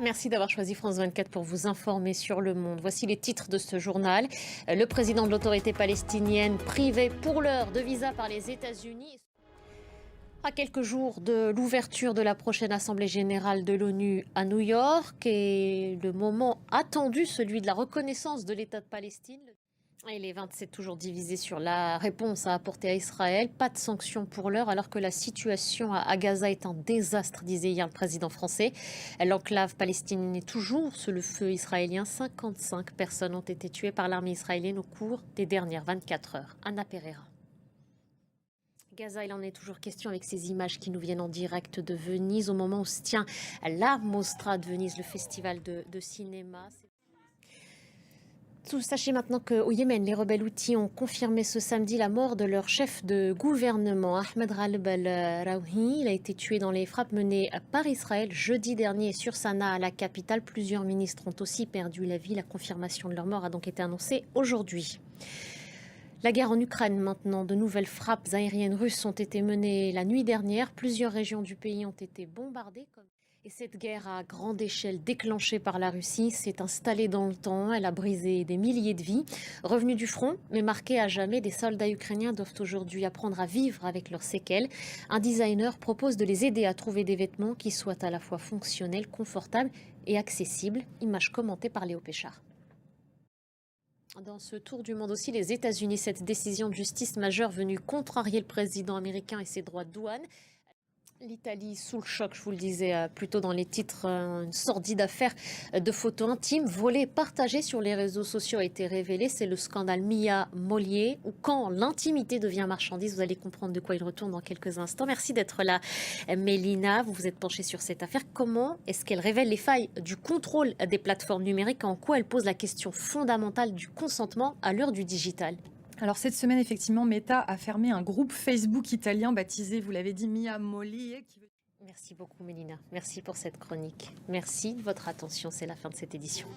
Merci d'avoir choisi France 24 pour vous informer sur le monde. Voici les titres de ce journal. Le président de l'autorité palestinienne privé pour l'heure de visa par les États-Unis. À quelques jours de l'ouverture de la prochaine Assemblée générale de l'ONU à New York et le moment attendu, celui de la reconnaissance de l'État de Palestine. Et les 27 toujours divisés sur la réponse à apporter à Israël. Pas de sanctions pour l'heure alors que la situation à Gaza est un désastre, disait hier le président français. L'enclave palestinienne est toujours sous le feu israélien. 55 personnes ont été tuées par l'armée israélienne au cours des dernières 24 heures. Anna Pereira. Gaza, il en est toujours question avec ces images qui nous viennent en direct de Venise au moment où se tient la Mostra de Venise, le festival de cinéma. Sachez maintenant qu'au Yémen, les rebelles houthis ont confirmé ce samedi la mort de leur chef de gouvernement, Ahmed Ghalib al-Rawhi. Il a été tué dans les frappes menées par Israël jeudi dernier sur Sanaa, la capitale. Plusieurs ministres ont aussi perdu la vie. La confirmation de leur mort a donc été annoncée aujourd'hui. La guerre en Ukraine maintenant, de nouvelles frappes aériennes russes ont été menées la nuit dernière. Plusieurs régions du pays ont été bombardées. Et cette guerre à grande échelle déclenchée par la Russie s'est installée dans le temps. Elle a brisé des milliers de vies. Revenus du front, mais marqués à jamais, des soldats ukrainiens doivent aujourd'hui apprendre à vivre avec leurs séquelles. Un designer propose de les aider à trouver des vêtements qui soient à la fois fonctionnels, confortables et accessibles. Image commentée par Léo Péchard. Dans ce tour du monde aussi, les États-Unis, cette décision de justice majeure venue contrarier le président américain et ses droits de douane. L'Italie sous le choc, je vous le disais plus tôt dans les titres, une sordide affaire de photos intimes volées et partagées sur les réseaux sociaux a été révélée. C'est le scandale Mia Molier, où quand l'intimité devient marchandise, vous allez comprendre de quoi il retourne dans quelques instants. Merci d'être là, Mélina. Vous vous êtes penchée sur cette affaire. Comment est-ce qu'elle révèle les failles du contrôle des plateformes numériques? En quoi elle pose la question fondamentale du consentement à l'heure du digital? Alors cette semaine, effectivement, Meta a fermé un groupe Facebook italien baptisé, vous l'avez dit, Mia Molier. Merci beaucoup, Mélina. Merci pour cette chronique. Merci de votre attention. C'est la fin de cette édition.